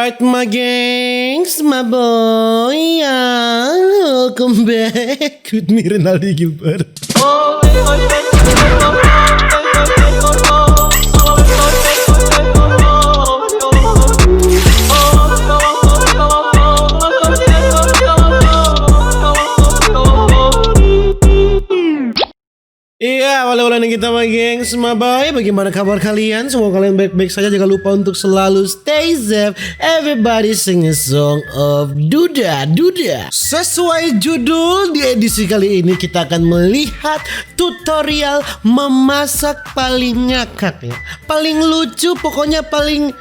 Alright, my gangs, my boy, welcome back with me, Rinaldi Gilbert. Iya, awal-awalan kita my gengs, my boy. Bagaimana kabar kalian? Semoga kalian baik-baik saja. Jangan lupa untuk selalu stay safe. Everybody sing a song of Duda Duda. Sesuai judul, di edisi kali ini kita akan melihat tutorial memasak paling ngakak ya. Paling lucu, pokoknya paling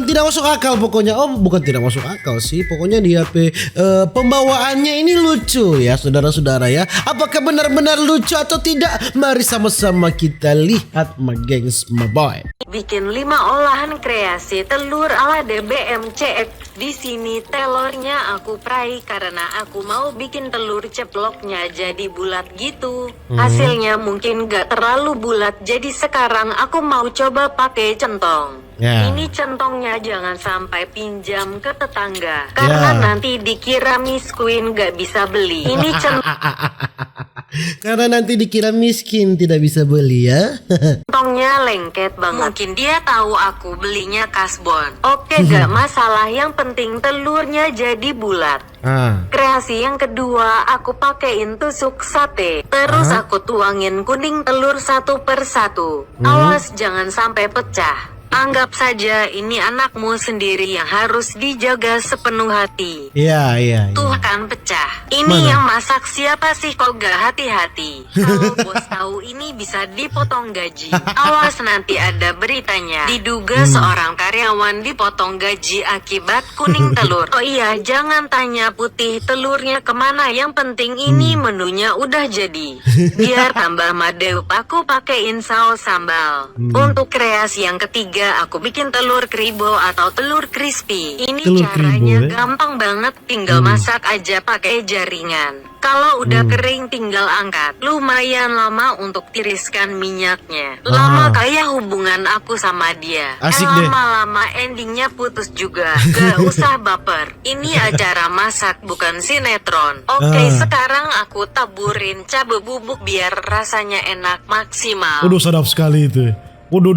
tidak masuk akal pokoknya. Oh, bukan tidak masuk akal sih. Pokoknya di HP pembawaannya ini lucu ya, saudara-saudara ya. Apakah benar-benar lucu atau tidak? Mari sama-sama kita lihat, my gengs, my boy. Bikin 5 olahan kreasi telur ala DBMCX. Di sini telurnya aku fry karena aku mau bikin telur ceploknya jadi bulat gitu. Hasilnya mungkin gak terlalu bulat, jadi sekarang aku mau coba pakai centong. Ini centongnya jangan sampai pinjam ke tetangga karena nanti dikira miskin gak bisa beli. Ini karena nanti dikira miskin tidak bisa beli ya. Centongnya lengket banget. Mungkin dia tahu aku belinya kasbon. Oke, gak masalah, yang penting telurnya jadi bulat. Kreasi yang kedua, aku pakein tusuk sate. Terus aku tuangin kuning telur satu per satu. Awas jangan sampai pecah. Anggap saja ini anakmu sendiri yang harus dijaga sepenuh hati. Iya. Tuh kan pecah. Ini yang masak siapa sih kok gak hati-hati? Kalau bos tahu ini bisa dipotong gaji. Awas nanti ada beritanya. Diduga seorang karyawan dipotong gaji akibat kuning telur. Oh iya, jangan tanya putih telurnya kemana. Yang penting ini menunya udah jadi. Biar tambah madep aku pakein saus sambal. Untuk kreasi yang ketiga, aku bikin telur kribo atau telur crispy. Ini telur caranya kribo, gampang banget, tinggal masak aja pakai jaringan. Kalau udah kering tinggal angkat. Lumayan lama untuk tiriskan minyaknya. Lama kayak hubungan aku sama dia. Asik deh. Lama-lama endingnya putus juga. Gak usah baper. Ini acara masak bukan sinetron. Oke, sekarang aku taburin cabai bubuk biar rasanya enak maksimal. Udah sedap sekali itu. Enak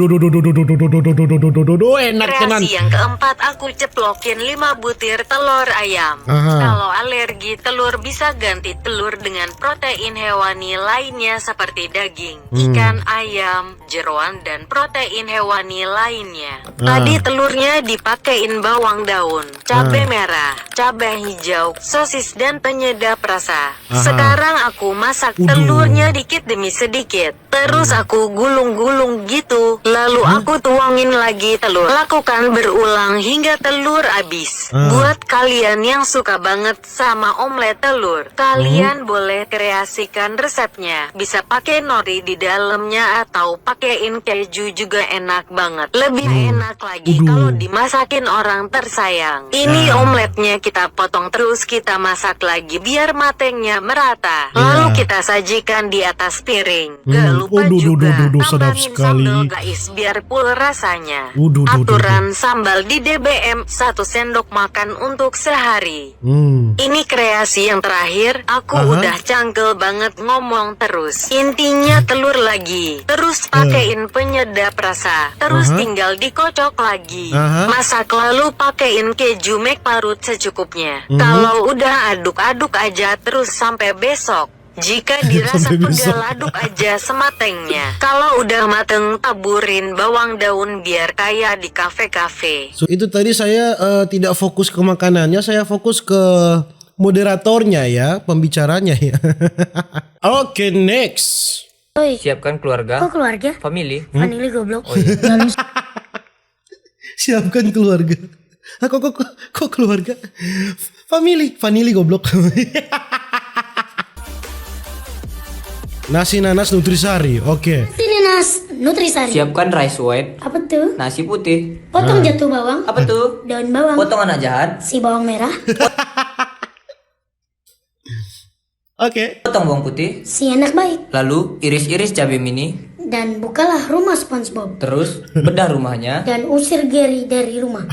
tenan. Kreasi yang keempat, aku ceplokin 5 butir telur ayam. Kalau alergi telur bisa ganti telur dengan protein hewani lainnya seperti daging, ikan, ayam, jeroan, dan protein hewani lainnya. Tadi telurnya dipakein bawang daun, cabai merah, cabai hijau, sosis, dan penyedap rasa. Sekarang aku masak telurnya dikit demi sedikit. Terus aku gulung-gulung gitu. Lalu aku tuangin lagi telur. Lakukan berulang hingga telur habis. Buat kalian yang suka banget sama omelet telur, kalian boleh kreasikan resepnya. Bisa pakai nori di dalamnya atau pakein keju juga enak banget. Lebih enak lagi kalau dimasakin orang tersayang. Ini omeletnya kita potong terus kita masak lagi biar matengnya merata. Lalu kita sajikan di atas piring. Gak lupa juga tambahin sambal guys biar full rasanya. Aturan sambal di DBM 1 sendok makan untuk sehari. Ini kreasi yang terakhir. Aku udah cangkel banget ngomong terus. Intinya telur lagi. Terus pakein penyedap rasa. Terus tinggal dikocok lagi. Masak lalu pakein keju McParut secukupnya. Kalau udah aduk-aduk aja terus sampai besok. Jika dirasa pegal, aduk aja sematengnya. Kalau udah mateng, taburin bawang daun biar kayak di kafe-kafe. So, itu tadi saya tidak fokus ke makanannya, saya fokus ke moderatornya ya, pembicaranya ya. Oke, next. Oi. Siapkan keluarga. Kok keluarga? Family. Family goblok. Oh, iya. Siapkan keluarga. Kok keluarga? Family goblok. Nasi nanas nutrisari, oke. Nasi nanas nutrisari. Siapkan rice white. Apa tuh? Nasi putih. Potong jatuh bawang. Apa tuh? Daun bawang. Potong anak jahat. Si bawang merah. Oke. Potong bawang putih. Si anak baik. Lalu iris-iris cabai mini. Dan bukalah rumah SpongeBob. Terus bedah rumahnya. Dan usir Gary dari rumah.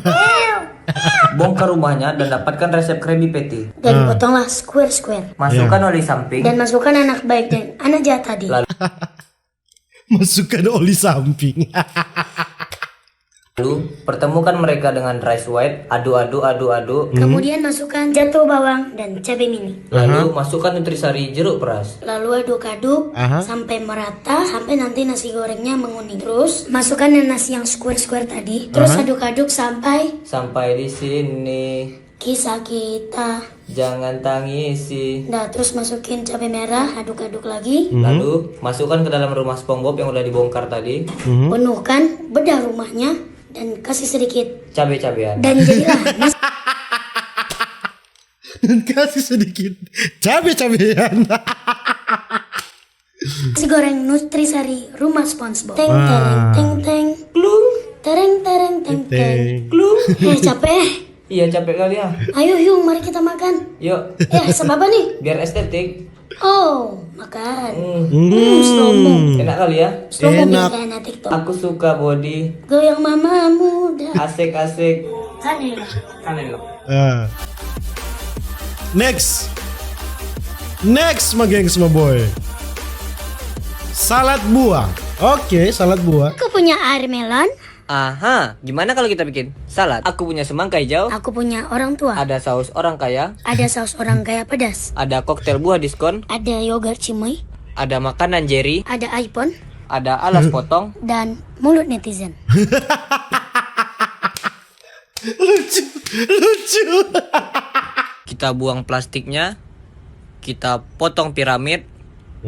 Bongkar rumahnya dan dapatkan resep Krabby Patty. Dan potonglah square-square. Masukkan oli samping. Dan masukkan anak baik dan anak jahat tadi. Masukkan oli samping. Lalu pertemukan mereka dengan rice white. Aduk. Kemudian masukkan jatuh bawang dan cabai mini. Lalu masukkan nutrisari jeruk peras. Lalu aduk-aduk sampai merata, sampai nanti nasi gorengnya menguning. Terus masukkan nasi yang square-square tadi. Terus aduk-aduk sampai Sampai di sini. kisah kita. Jangan tangisi. Nah, terus masukin cabai merah, aduk-aduk lagi. Lalu masukkan ke dalam rumah SpongeBob yang udah dibongkar tadi. Penuhkan bedah rumahnya dan kasih sedikit. Cabai-cabean. Dan jadilah Dan kasih sedikit cabai-cabean. nasi goreng nutrisari rumah SpongeBob. Teng tereng teng teng. Glung. Tereng tereng teng teng. Glung. Capek. Iya capek kali ya. Ayo Hyung, mari kita makan. Yuk. Sebab apa nih? Biar estetik. Oh, makan. Hmm. Enak kali ya. Slow mo Enak. kayak TikTok. Aku suka body. Goyang mama muda. Asik-asik. Kanela. Kanelo. Next my gengs my boy. Salad buah. Oke, salad buah. Aku punya air melon. Aha, gimana kalau kita bikin salad? Aku punya semangka hijau. Aku punya orang tua. Ada saus orang kaya. Ada saus orang kaya pedas. Ada koktail buah diskon. Ada yogurt cimoy. Ada makanan Jerry. Ada iPhone. Ada alas potong. Dan mulut netizen. Lucu. Kita buang plastiknya. Kita potong piramid.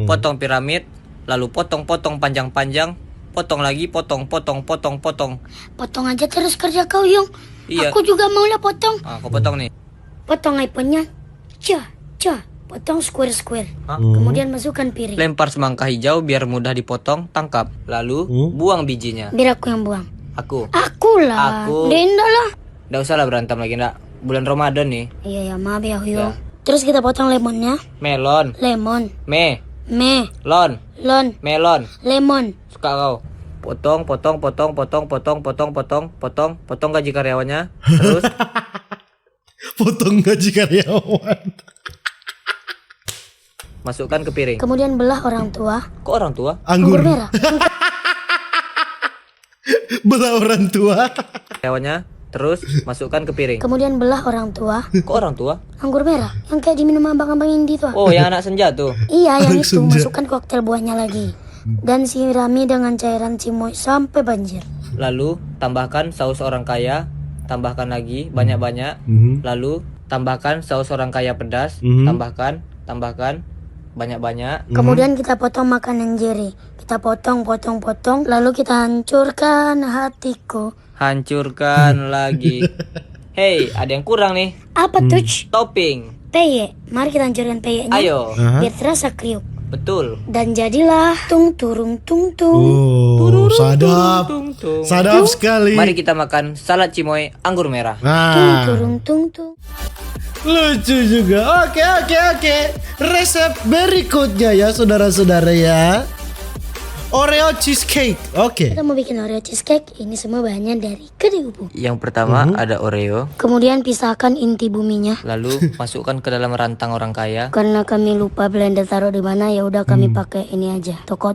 Potong piramid. Lalu potong-potong panjang-panjang. Potong lagi, potong. Potong aja terus kerja kau Yung. Iya. Aku juga maulah potong. Aku potong nih. Potong iPhone-nya. Potong square-square. Hah? Kemudian masukkan piring. Lempar semangka hijau biar mudah dipotong, tangkap. Lalu buang bijinya. Biar aku yang buang. Aku. Akulah. Aku. Dinda lah. Nggak usah lah berantem lagi, ndak. Bulan Ramadan nih. Iya maaf ya Hyung. Terus kita potong lemonnya. Melon. Lemon. Lon. Lon. Melon. Lemon. Suka kau. Potong gaji karyawannya. Terus Potong gaji karyawan. masukkan ke piring. Kemudian belah orang tua. Kok orang tua? Anggur. merah. Belah orang tua. Karyawannya. Terus masukkan ke piring. Kemudian belah orang tua. Kok orang tua? Anggur merah. Yang kayak diminum abang-abang Indi tuh. Oh, yang anak senja tuh. Iya yang itu. Senja. Masukkan koktail buahnya lagi. Dan sirami dengan cairan cimoy sampai banjir. Lalu tambahkan saus orang kaya. Tambahkan lagi banyak-banyak. Lalu tambahkan saus orang kaya pedas. Tambahkan banyak-banyak. Kemudian kita potong makanan Jerry. Kita potong. Lalu kita hancurkan hatiku. Hancurkan lagi. Hey, ada yang kurang nih. Apa tuh? Topping. Peye. Mari kita hancurkan peyenya. Ayo. Biar terasa kriuk. Betul. Dan jadilah tung turung. Oh, sadap. Tung, tung. Sadap sekali. Mari kita makan salad cimoy anggur merah. Nah, Tung. lucu juga. Oke. Resep berikutnya ya saudara-saudara ya. Oreo cheesecake. Oke. Kita mau bikin Oreo cheesecake. Ini semua bahannya dari kedai ubu. Yang pertama ada Oreo. Kemudian pisahkan inti buminya. Lalu masukkan ke dalam rantang orang kaya. Karena kami lupa blender taruh di mana, ya udah kami pakai ini aja. Toko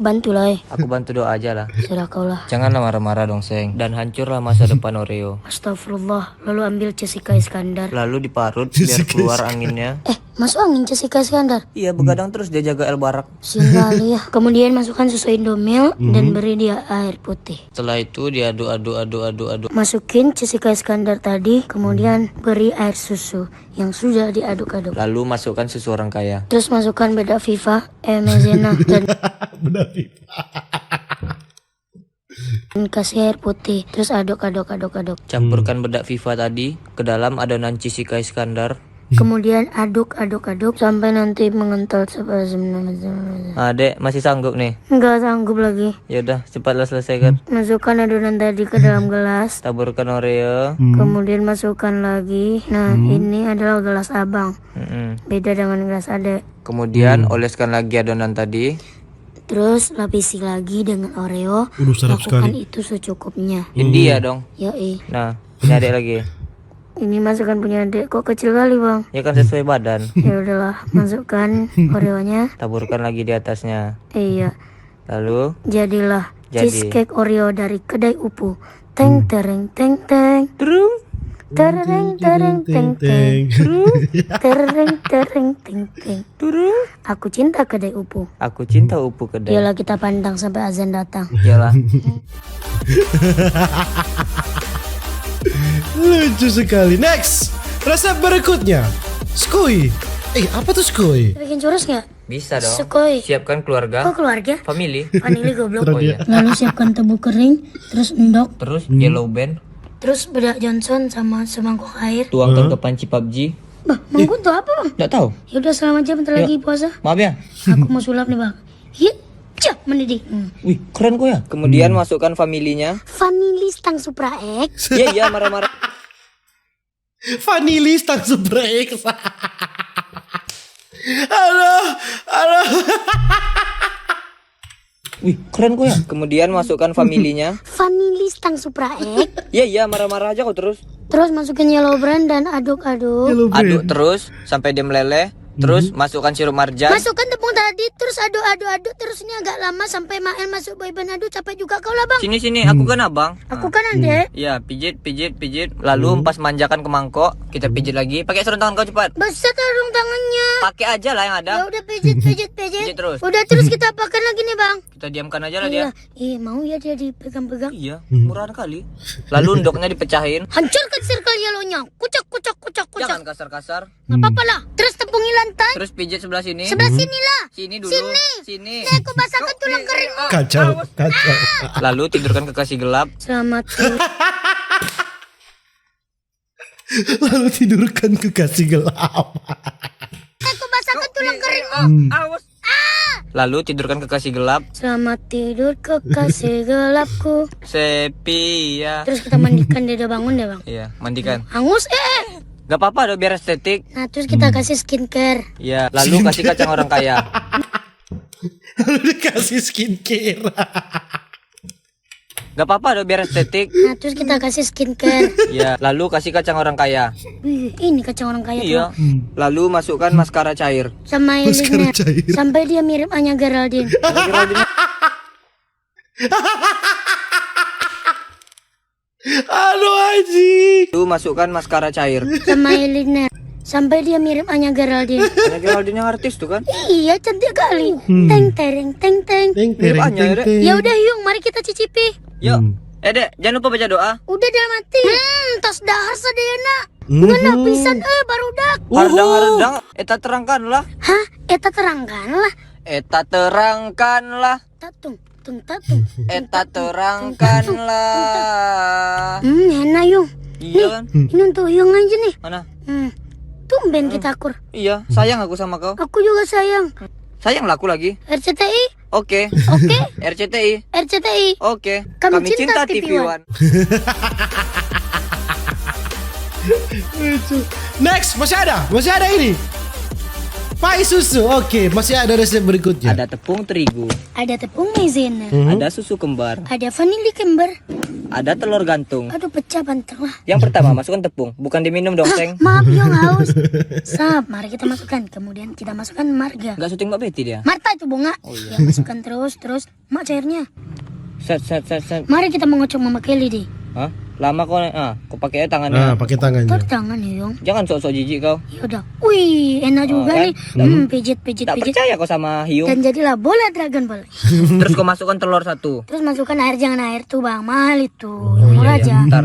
bantulah. Aku bantu doa aja lah. Sudah kau lah. Janganlah marah-marah dong, Seng. Dan hancurlah masa depan Oreo. Astagfirullah. Lalu ambil Jessica Iskandar. Lalu diparut biar keluar anginnya. Masuk angin Jessica Iskandar. Iya, begadang terus dia jaga El Barak. Sial kali ya. Kemudian masukkan susu Indomilk dan beri dia air putih. Setelah itu diaduk. Masukin Jessica Iskandar tadi, kemudian beri air susu yang sudah diaduk-aduk. Lalu masukkan susu orang kaya. Terus masukkan bedak Viva, maizena dan kasih air putih. Terus aduk. Campurkan bedak Viva tadi ke dalam adonan Jessica Iskandar. Kemudian aduk sampai nanti mengental seperti Adek masih sanggup nih. Enggak sanggup lagi. Yaudah, cepatlah selesaikan. Masukkan adonan tadi ke dalam gelas. Taburkan Oreo. Kemudian masukkan lagi. Nah, ini adalah gelas abang. Beda dengan gelas adek. Kemudian oleskan lagi adonan tadi. Terus lapisi lagi dengan Oreo. Sedap Lakukan sekali. itu secukupnya. India dong. Yoi. Nah, ini adek lagi. Ini masukkan punya adek, kok kecil kali bang? Ya kan sesuai badan. Ya udahlah, masukkan Oreo-nya. Taburkan lagi di atasnya. Iya, Lalu jadilah Jadi. cheesecake Oreo dari kedai Upu. Teng tereng teng teng. Terung. Tereng tereng teng teng. Tereng tereng teng teng. Terung. Aku cinta kedai Upu. Aku cinta Upu kedai. Yolah kita pandang sampai azan datang. Iyalah. Lucu sekali. Next, resep berikutnya. Skui. Apa tuh skui? Bikin churros nggak? Bisa dong. Sukoi. Siapkan keluarga, Kok keluarga? family. Vanili goblok. Oh iya. Lalu siapkan tebu kering, terus endok, Terus yellow band, terus bedak Johnson sama semangkok air. tuangkan ke panci PUBG. Bah, mangkuk tuh apa bang? Nggak tahu. Ya udah selamat jam bentar lagi puasa. Maaf ya. Aku mau sulap nih bang. Hit, cak mendidih. Wih, keren kok ya. Kemudian masukkan familinya. Vanili stang Supra X. Iya, marah-marah. Vanili stang Supra X. Aduh. Wih, keren kok ya. Kemudian masukkan familinya. Vanili stang Supra X. Iya, marah-marah aja kok terus. Terus masukin yellow brand dan aduk-aduk. Aduk terus sampai dia meleleh. Terus masukkan sirup marjan. Masukkan tepung tadi, terus aduk-aduk, terus ini agak lama sampai Mael masuk boyband aduk, capek juga kau lah bang. Sini, aku kan abang. Aku kan adek. Iya, pijit. Lalu pas manjakan ke mangkok, kita pijit lagi. Pakai sarung tangan kau cepat. Besar dong tangannya. Pakai aja lah yang ada. Ya udah pijit. Pijit terus. Udah terus kita apakan lagi nih bang. Kita diamkan aja lah dia. Ih mau ya dia dipegang-pegang. Iya, murahan kali. Lalu endoknya dipecahin. Hancurkan circle yellownya. Kucak. Jangan kasar-kasar. Nggak apa-apa lah. Terus tepungi lantai. Terus pijit sebelah sini. Sebelah sini lah. Sini dulu. Sini. Aku basahkan tulang kering. Kacau. Lalu tidurkan kekasih gelap. Selamat tidur. Lalu tidurkan kekasih gelap. Aku basahkan tulang kering. Awas. Lalu tidurkan kekasih gelap. Selamat tidur kekasih gelapku. Sepia. Terus kita mandikan dia udah bangun deh bang. Iya, mandikan. Hangus Gak apa-apa dong biar estetik. Nah terus kita kasih skincare. Iya, lalu kasih kacang orang kaya. Lalu dikasih skincare. Gak apa-apa dong biar estetik. Nah terus kita kasih skincare. Iya, lalu kasih kacang orang kaya. Wih, ini kacang orang kaya Iya. tuh. Lalu masukkan maskara cair. Sama Maskara eyeliner. cair. Sampai dia mirip Anya Geraldine. Aduh anjing. Lalu masukkan maskara cair. Sama eyeliner. Sampai dia mirip Anya Geraldine. Karena Geraldine yang artis tuh kan. Iya cantik kali. Teng tereng teng teng. Teng Mirip Anya, ya, Dek. Ya udah Yung, mari kita cicipi. Yuk. Dek, jangan lupa baca doa. Udah dalam hati. Tas dahar sadayana. Ngena pisan baru dak. Hardang-hardang, eta terangkanlah. Hah? Eta terangkanlah. Eta terangkanlah. Tatung. Eta terangkanlah. Enak Yung. Iya kan? Ini untuk Yung aja nih. Mana? Tumben kita akur. Iya, sayang aku sama kau. Aku juga sayang. Sayang laku lagi. RCTI. Oke. Oke. RCTI. Oke. Kami cinta TV One. Lucu. Next, masih ada ini. Pai susu. Oke, masih ada resep berikutnya. Ada tepung terigu, Ada tepung maizena. ada susu kembar, Ada vanili kembar. ada telur gantung. Aduh pecah banter lah. Yang pertama masukkan tepung, bukan diminum dong, Seng. Maaf Yung haus. Sap, mari kita masukkan. Kemudian kita masukkan marga. Enggak syuting Mbak Betty dia. Marta itu bunga. Ya masukkan terus. Mak cairnya. Set. Mari kita mengocok Mama Kelly deh. Hah? Lama kau kau pakai tangannya. Pakai tangannya. Taruh tangan ya Yung. Jangan sok-sok jijik kau. Ya udah. Wih, enak juga kan? nih. Pijit. Tak percaya kau sama hiu. Dan jadilah bola Dragon Ball. Terus kau masukkan telur satu. Terus masukkan air, jangan air tuh bang, mahal itu. Yang murah aja. Ntar.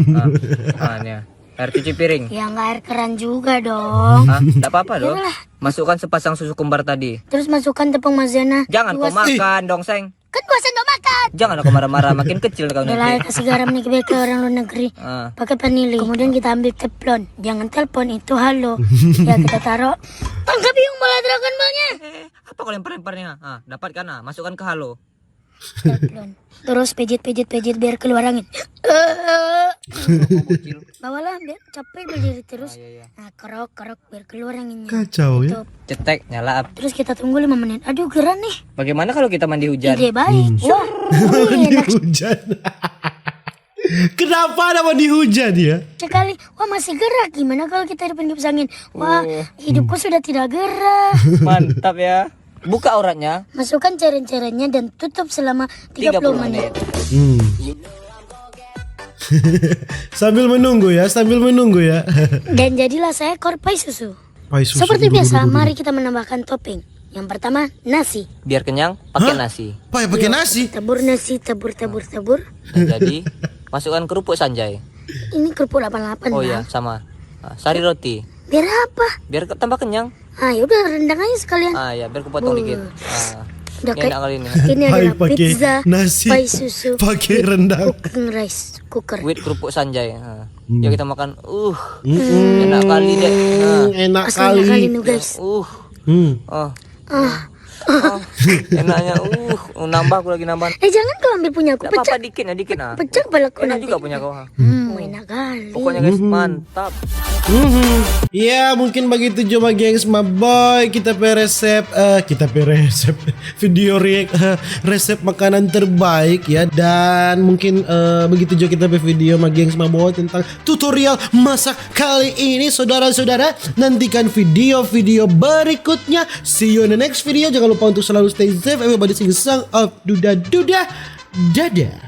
Makanya. Air cuci piring. Ya nggak air keran juga dong. Hah? Enggak apa-apa dong. Yalah. Masukkan sepasang susu kembar tadi. Terus masukkan tepung maizena. Jangan kau makan dong, Seng. Kan gua sendok makan. Jangan aku marah-marah, makin kecil kau Udah lah, nanti. kasih garam nih ke orang luar negeri. Pakai vanili. Kemudian kita ambil teflon. Jangan telepon itu halo. Ya kita taruh. Tangkap Yung bola Dragon Ball-nya. Apa kau lempar-lemparnya? Dapat kan? Masukkan ke halo. Teflon. Terus pijit biar keluar angin. Bocil. Bawalah biar capek berdiri terus. Iya. Nah kerok biar keluar anginnya. Kacau ya. Tutup. Cetek, nyala. Terus kita tunggu 5 menit. Aduh geran nih. Bagaimana kalau kita mandi hujan? Ide baik. Wah, enak. Hujan. Kenapa nama dihujan ya? Sekali, wah masih gerak. Gimana kalau kita hidupin kipas angin? Wah, hidupku sudah tidak gerak. Mantap ya. Buka auratnya. Masukkan cairan-cairannya dan tutup selama 30 menit. Sambil menunggu ya. Dan jadilah seekor pai susu. Pai susu. Seperti biasa, mari kita menambahkan topping. Yang pertama, nasi. Biar kenyang, pakai nasi. Pakai nasi? Tabur nasi, tabur. Dan jadi, masukkan kerupuk Sanjay. Ini kerupuk 88, Oh Bang. iya, sama. Sari roti. Biar apa? Biar tambah kenyang. Ah, yaudah rendang aja sekalian. Ya, biar kupotong dikit. Udah Ini enak kali ini. Ini adalah pakai pizza, nasi, pai susu, pakai rendang. cooking rice cooker. With kerupuk Sanjay. Yuk kita makan. Enak kali deh. Enak Asli kali. nih guys. Enaknya. Nambah aku lagi nambah. Jangan kau ambil punya aku. Gak apa-apa dikit. Pecah kepalaku Enak nanti. juga punya kau. Enak kali. Pokoknya guys, mantap. Ya mungkin begitu cuma gengs boy. Kita resep video react resep makanan terbaik ya. Dan mungkin begitu juga kita video gengs boy tentang tutorial masak kali ini. Saudara-saudara, nantikan video-video berikutnya. See you in the next video. Jangan lupa untuk selalu stay safe. Everybody sing song of Duda. Dadah.